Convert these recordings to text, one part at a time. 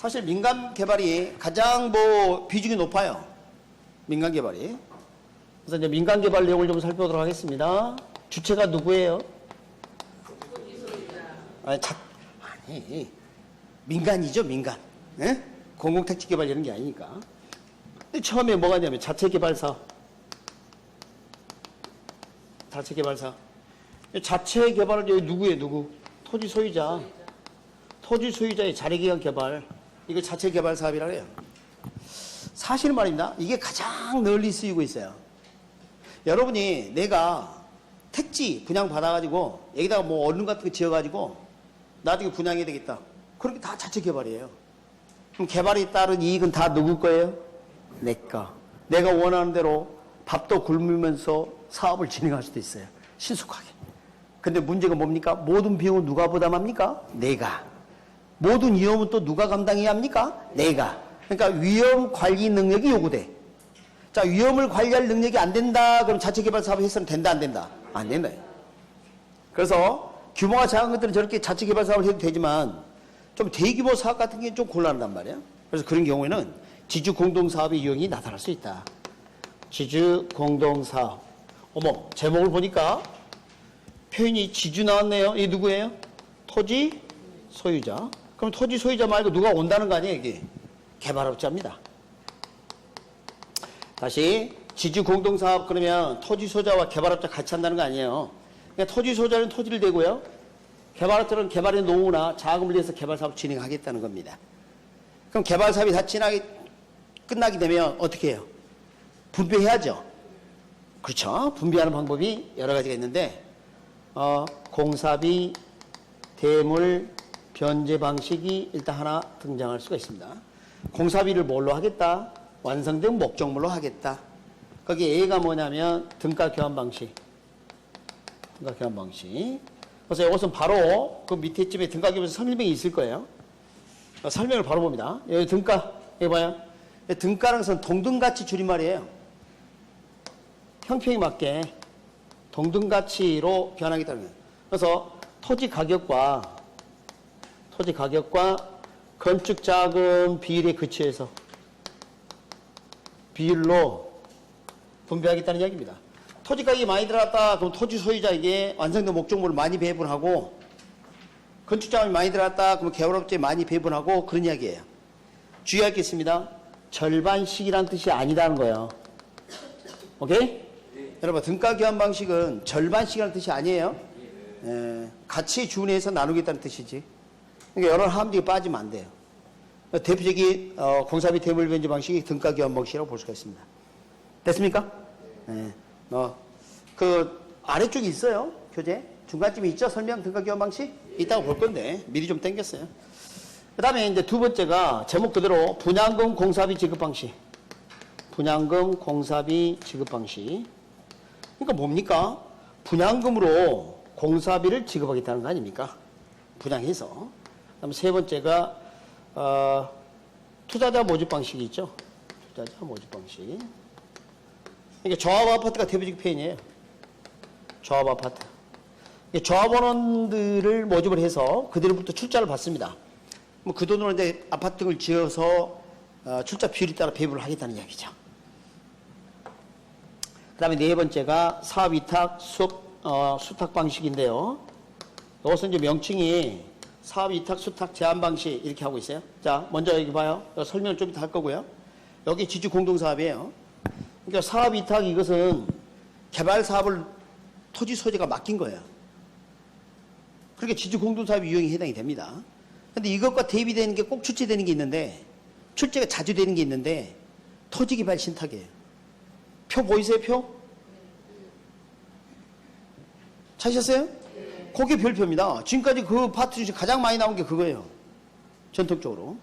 사실 민간 개발이 가장 뭐 비중이 높아요. 민간 개발이. 그래서 이제 민간 개발 내용을 좀 살펴보도록 하겠습니다. 주체가 누구예요? 아니, 민간이죠, 민간. 예? 공공택지 개발 이런 게 아니니까. 근데 처음에 뭐가 있냐면 자체 개발사. 자체 개발사. 자체 개발은 여기 누구예요, 누구? 토지 소유자. 토지 소유자의 자리기간 개발. 이거 자체 개발 사업이라고 해요. 사실 말입니다. 이게 가장 널리 쓰이고 있어요. 여러분이 내가 택지 분양 받아가지고 여기다가 뭐 얼른 같은 거 지어가지고 나중에 분양해야 되겠다. 그렇게 다 자체 개발이에요. 그럼 개발에 따른 이익은 다 누구 거예요? 내 거. 내가 원하는 대로 밥도 굶으면서 사업을 진행할 수도 있어요. 신속하게. 근데 문제가 뭡니까? 모든 비용은 누가 부담합니까? 내가. 모든 위험은 또 누가 감당해야 합니까? 내가. 그러니까 위험 관리 능력이 요구돼. 자, 위험을 관리할 능력이 안 된다. 그럼 자체 개발 사업을 했으면 된다, 안 된다? 안 된다. 그래서 규모가 작은 것들은 저렇게 자체 개발 사업을 해도 되지만 좀 대규모 사업 같은 게 좀 곤란하단 말이에요. 그래서 그런 경우에는 지주 공동 사업의 유형이 나타날 수 있다. 지주 공동 사업. 어머, 제목을 보니까 표현이 지주 나왔네요. 이게 누구예요? 토지 소유자. 그럼 토지 소유자 말고 누가 온다는 거 아니에요, 이게? 개발업자입니다. 다시 지주 공동 사업 그러면 토지 소유자와 개발업자 같이 한다는 거 아니에요. 그러니까 토지 소유자는 토지를 대고요. 개발업자는 개발의 노후나 자금을 내서 개발 사업을 진행하겠다는 겁니다. 그럼 개발 사업이 다 끝나게 되면 어떻게 해요? 분배해야죠. 그렇죠. 분배하는 방법이 여러 가지가 있는데 공사비, 대물, 변제 방식이 일단 하나 등장할 수가 있습니다. 공사비를 뭘로 하겠다? 완성된 목적물로 하겠다. 거기 A가 뭐냐면 등가 교환 방식. 등가 교환 방식. 그래서 이것은 바로 그 밑에쯤에 등가 교환 설명이 있을 거예요. 설명을 바로 봅니다. 여기 등가, 여기 봐요. 등가라는 것은 동등가치 줄임말이에요. 형평에 맞게 동등가치로 변하겠다는 거예요. 그래서 토지 가격과 건축 자금 비율에 그치해서 비율로 분배하겠다는 이야기입니다. 토지 가격이 많이 들어갔다. 그럼 토지 소유자에게 완성된 목적물을 많이 배분하고 건축 자금이 많이 들어갔다. 그럼 개발업체에 많이 배분하고 그런 이야기예요. 주의할 게 있습니다. 절반씩이라는 뜻이 아니다는 거예요. 오케이? 여러분 등가 교환 방식은 절반씩이라는 뜻이 아니에요. 가치에 준해서 나누겠다는 뜻이지. 그러니까 여러 함정이 빠지면 안 돼요. 대표적인 공사비 대물 변제 방식이 등가 교환 방식이라고 볼 수가 있습니다. 됐습니까? 네. 그 아래쪽에 있어요. 교재 중간쯤에 있죠. 설명 등가 교환 방식 있다고 볼 건데 미리 좀 땡겼어요. 그 다음에 이제 두 번째가 제목 그대로 분양금 공사비 지급 방식. 분양금 공사비 지급 방식. 그러니까 뭡니까? 분양금으로 공사비를 지급하겠다는 거 아닙니까? 분양해서. 그다음 세 번째가 투자자 모집 방식이 있죠. 투자자 모집 방식. 그러니까 조합 아파트가 대표적인 표현이에요. 조합 아파트. 조합원들을 모집을 해서 그들로부터 출자를 받습니다. 뭐 그 돈으로 이제 아파트 등을 지어서 출자 비율에 따라 배분을 하겠다는 이야기죠. 그 다음에 네 번째가 사업위탁 수탁 방식인데요. 이것은 이제 명칭이 사업위탁 수탁 제한 방식 이렇게 하고 있어요. 자, 먼저 여기 봐요. 설명을 좀 이따 할 거고요. 여기 지주 공동사업이에요. 그러니까 사업위탁 이것은 개발 사업을 토지 소유자가 맡긴 거예요. 그러니까 지주 공동사업 유형에 해당이 됩니다. 근데 이것과 대비되는 게 꼭 출제되는 게 있는데 출제가 자주 되는 게 있는데 토지개발 신탁이에요. 표 보이세요, 표? 찾으셨어요? 그게 별표입니다. 지금까지 그 파트 중에 가장 많이 나온 게 그거예요. 전통적으로.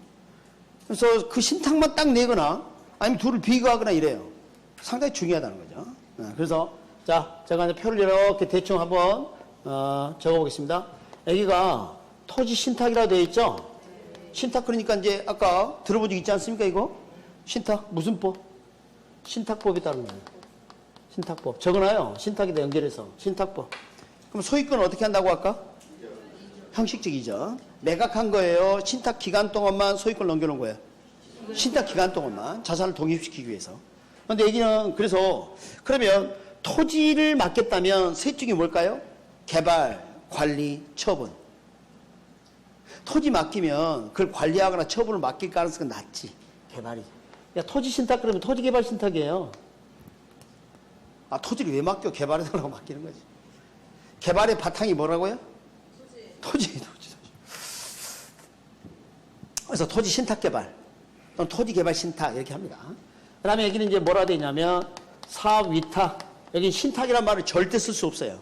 그래서 그 신탁만 딱 내거나 아니면 둘을 비교하거나 이래요. 상당히 중요하다는 거죠. 그래서 자, 제가 이제 표를 이렇게 대충 한번 적어보겠습니다. 여기가 토지 신탁이라고 되어 있죠? 신탁 그러니까 이제 아까 들어본 적 있지 않습니까, 이거? 신탁 무슨 법? 신탁법에 따른 거예요. 신탁법. 적어놔요. 신탁에다 연결해서. 신탁법. 그럼 소유권은 어떻게 한다고 할까? 형식적 이전. 매각한 거예요? 신탁 기간 동안만 소유권 넘겨놓은 거예요? 신탁 기간 동안만 자산을 독립시키기 위해서. 그런데 여기는 그래서 그러면 토지를 맡겼다면 셋 중에 뭘까요? 개발, 관리, 처분. 토지 맡기면 그걸 관리하거나 처분을 맡길 가능성은 낮지. 개발이. 야, 토지 신탁 그러면 토지 개발 신탁이에요. 아, 토지를 왜 맡겨? 개발해달라고 맡기는 거지. 개발의 바탕이 뭐라고요? 토지. 그래서 토지 신탁 개발 또는 토지 개발 신탁 이렇게 합니다. 그 다음에 여기는 이제 뭐라 되어 있냐면 사업 위탁. 여기 신탁이란 말을 절대 쓸 수 없어요.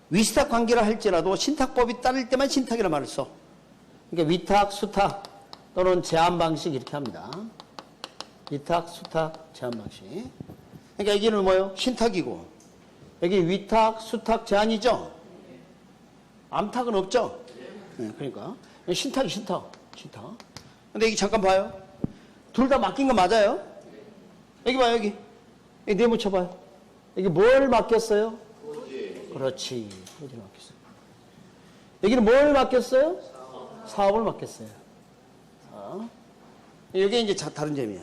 위탁 관계라 할지라도 신탁법이 따를 때만 신탁이라는 말을 써. 그러니까 위탁, 수탁 또는 제한 방식 이렇게 합니다. 위탁, 수탁, 제한 방식. 그러니까 여기는 뭐예요? 신탁이고 여기 위탁, 수탁, 제한이죠? 암탁은 없죠? 네, 그러니까 신탁이 신탁. 근데 여기 잠깐 봐요. 둘 다 맡긴 거 맞아요? 여기 봐요, 여기 네모 쳐봐요. 여기 뭘 맡겼어요? 그렇지. 토지를 맡겼어요. 여기는 뭘 맡겼어요? 사업을 맡겼어요. 이게 이제 다른 점이야.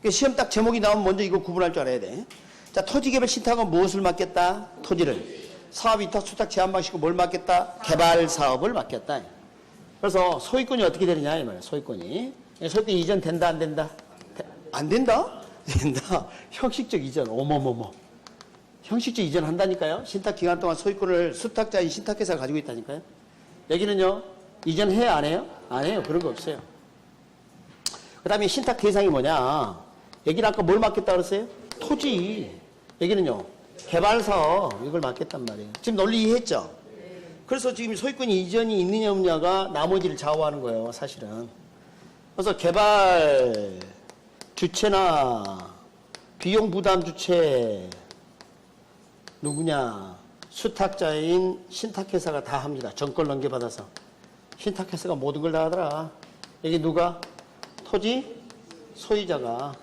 시험 딱 제목이 나오면 먼저 이거 구분할 줄 알아야 돼. 자, 토지개발 신탁은 무엇을 맡겼다? 토지를. 사업 위탁, 수탁, 제한 방식으로 뭘 맡겼다? 개발 사업을 맡겼다. 그래서 소유권이 어떻게 되느냐 이 말이야. 소유권이 이전 된다 안 된다? 안 된다? 된다. 형식적 이전. 어머머머. 형식적 이전 한다니까요. 신탁 기간 동안 소유권을 수탁자인 신탁회사가 가지고 있다니까요. 여기는요. 이전해 안 해요? 안 해요. 그런 거 없어요. 그 다음에 신탁 대상이 뭐냐. 여기는 아까 뭘 맡겼다 그랬어요? 토지. 여기는요. 개발사업 이걸 맡겼단 말이에요. 지금 논리 이해했죠? 그래서 지금 소유권이 이전이 있느냐 없느냐가 나머지를 좌우하는 거예요. 사실은. 그래서 개발 주체나 비용 부담 주체 누구냐. 수탁자인 신탁회사가 다 합니다. 정권 넘겨받아서. 신탁회사가 모든 걸 다 하더라. 여기 누가? 토지 소유자가.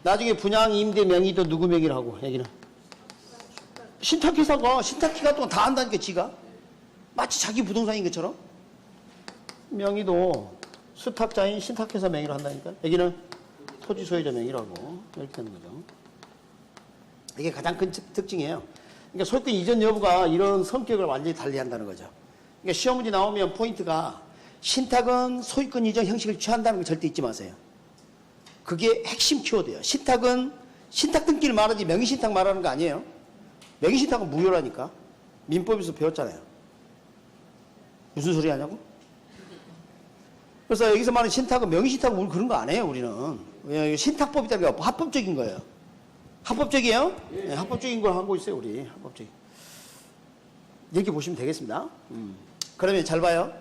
나중에 분양 임대 명의도 누구 명의라고 여기는? 신탁회사가 신탁기간 동안 다 한다니까 지가. 마치 자기 부동산인 것처럼. 명의도 수탁자인 신탁회사 명의로 한다니까. 여기는 토지 소유자 명의라고 이렇게 되는 거죠. 이게 가장 큰 특징이에요. 그러니까 소유권 이전 여부가 이런 성격을 완전히 달리한다는 거죠. 그러니까 시험 문제 나오면 포인트가 신탁은 소유권 이전 형식을 취한다는 거 절대 잊지 마세요. 그게 핵심 키워드예요. 신탁은 신탁 등기를 말하지 명의신탁 말하는 거 아니에요. 명의신탁은 무효라니까. 민법에서 배웠잖아요. 무슨 소리 하냐고? 그래서 여기서 말하는 신탁은 명의신탁은 우리 그런 거 안 해요. 우리는. 신탁법이라는 게 합법적인 거예요. 합법적이에요? 네, 합법적인 걸 하고 있어요. 우리 합법적인. 이렇게 보시면 되겠습니다. 그러면 잘 봐요.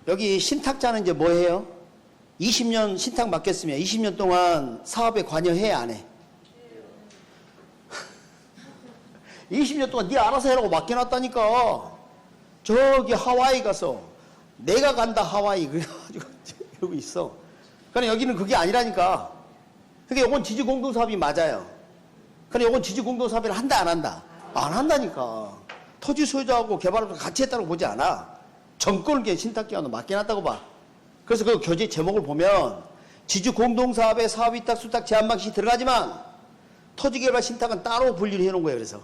여기 신탁자는 이제 뭐 해요? 20년 신탁 맡겼으면 20년 동안 사업에 관여해 안 해? 20년 동안 네 알아서 해라고 맡겨놨다니까. 저기 하와이 가서 내가 간다 하와이 그래가지고 이러고 있어. 그러니까 여기는 그게 아니라니까. 그러니까 이건 지주공동사업이 맞아요. 그러니까 이건 지주공동사업을 한다 안 한다? 안 한다니까. 토지 소유자하고 개발업자 같이 했다고 보지 않아. 정권을 신탁기관으로 맡겨놨다고 봐. 그래서 그 교재 제목을 보면 지주공동사업에 사업위탁, 수탁, 제한 방식이 들어가지만 토지개발 신탁은 따로 분리를 해놓은 거예요. 그래서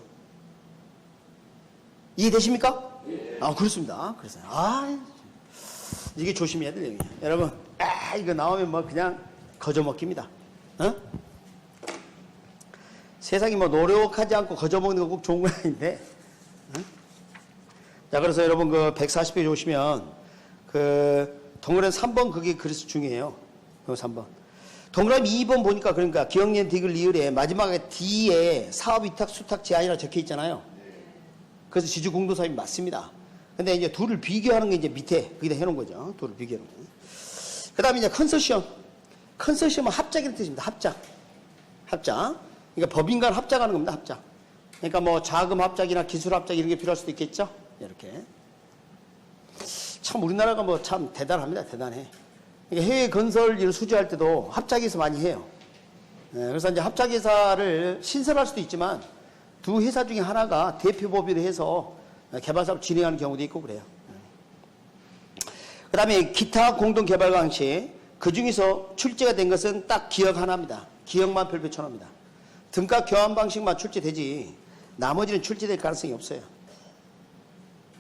이해되십니까? 아, 그렇습니다. 그래서 이게 조심해야 될 내용이에요. 여러분, 이거 나오면 뭐 그냥 거저먹기입니다. 어? 세상이 뭐 노력하지 않고 거저먹는 거 꼭 좋은 건 아닌데. 어? 자, 그래서 여러분 그 140페이지 오시면 그 동그라미 3번 그게 그래서 중요해요. 그 3번. 동그라미 2번 보니까 그러니까 기억년 디귿 리을에 마지막에 D에 사업위탁, 수탁, 제한이라고 적혀 있잖아요. 그래서 지주공동사업이 맞습니다. 근데 이제 둘을 비교하는 게 이제 밑에 거기다 해놓은 거죠. 둘을 비교하는 거. 그 다음에 이제 컨소시엄. 컨소시엄은 합작이라는 뜻입니다. 합작. 그러니까 법인 간 합작하는 겁니다. 합작. 그러니까 뭐 자금 합작이나 기술 합작 이런 게 필요할 수도 있겠죠. 이렇게. 참 우리나라가 뭐 참 대단합니다. 대단해. 그러니까 해외 건설 일을 수주할 때도 합작에서 많이 해요. 그래서 이제 합작회사를 신설할 수도 있지만 두 회사 중에 하나가 대표법인을 해서 개발사업 진행하는 경우도 있고 그래요. 그 다음에 기타 공동 개발 방식, 그 중에서 출제가 된 것은 딱 기억 하나입니다. 기억만 별표 쳐놓습니다. 등가 교환 방식만 출제되지 나머지는 출제될 가능성이 없어요.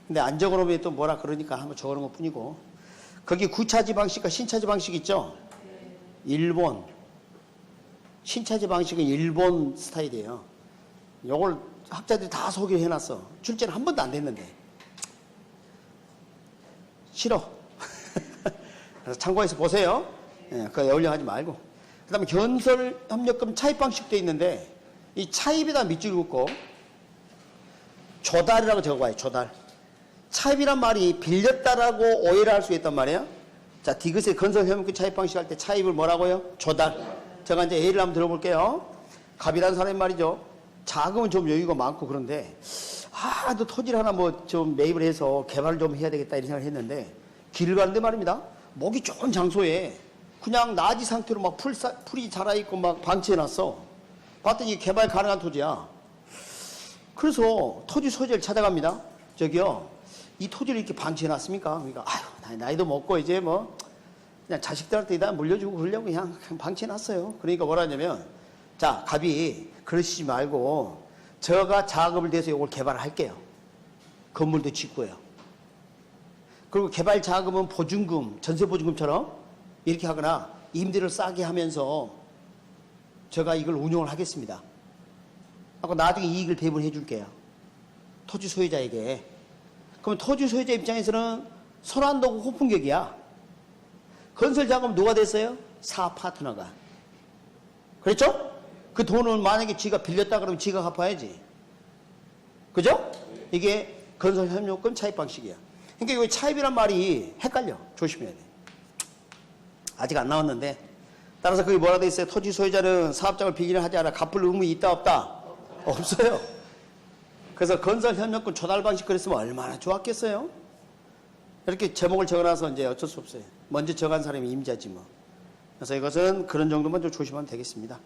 근데 안 적어놓으면 또 뭐라 그러니까 한번 적어놓은 것 뿐이고, 거기 구차지 방식과 신차지 방식 있죠? 일본. 신차지 방식은 일본 스타일이에요. 요걸 학자들이 다 소개를 해놨어. 출제는 한 번도 안 됐는데. 싫어. 그래서 참고해서 보세요. 예, 그거 연령하지 말고. 그 다음에 건설협력금 차입 방식도 있는데, 이 차입에다 밑줄 긋고, 조달이라고 적어봐요, 조달. 차입이란 말이 빌렸다라고 오해를 할 수 있단 말이에요. 자, 디귿의 건설협력금 차입 방식 할 때 차입을 뭐라고요? 조달. 제가 이제 예를 한번 들어볼게요. 갑이라는 사람이 말이죠. 자금은 좀 여유가 많고 그런데, 너 토지를 하나 뭐 좀 매입을 해서 개발을 좀 해야 되겠다 이런 생각을 했는데, 길을 가는데 말입니다. 목이 좋은 장소에 그냥 나지 상태로 막 풀이 자라있고 막 방치해놨어. 봤더니 개발 가능한 토지야. 그래서 토지 소재를 찾아갑니다. 저기요, 이 토지를 이렇게 방치해놨습니까? 그러니까, 나이도 먹고 이제 뭐, 그냥 자식들한테 다 물려주고 그러려고 그냥 방치해놨어요. 그러니까 뭐라 하냐면, 자, 갑이 그러시지 말고, 저가 자금을 대서 이걸 개발할게요. 건물도 짓고요. 그리고 개발 자금은 보증금, 전세보증금처럼 이렇게 하거나 임대를 싸게 하면서 제가 이걸 운영을 하겠습니다. 하고 나중에 이익을 배분해 줄게요. 토지 소유자에게. 그러면 토지 소유자 입장에서는 선한도구 호풍격이야. 건설 자금 누가 됐어요? 사업 파트너가. 그렇죠? 그 돈은 만약에 지가 빌렸다 그러면 지가 갚아야지. 그죠? 이게 건설협력금 차입 방식이야. 그러니까 이 차입이란 말이 헷갈려. 조심해야 돼. 아직 안 나왔는데. 따라서 그게 뭐라 돼 있어요? 토지 소유자는 사업장을 비기를 하지 않아 갚을 의무이 있다 없다? 없어요. 그래서 건설협력금 조달 방식 그랬으면 얼마나 좋았겠어요? 이렇게 제목을 적어놔서 이제 어쩔 수 없어요. 먼저 정한 사람이 임자지 뭐. 그래서 이것은 그런 정도만 좀 조심하면 되겠습니다.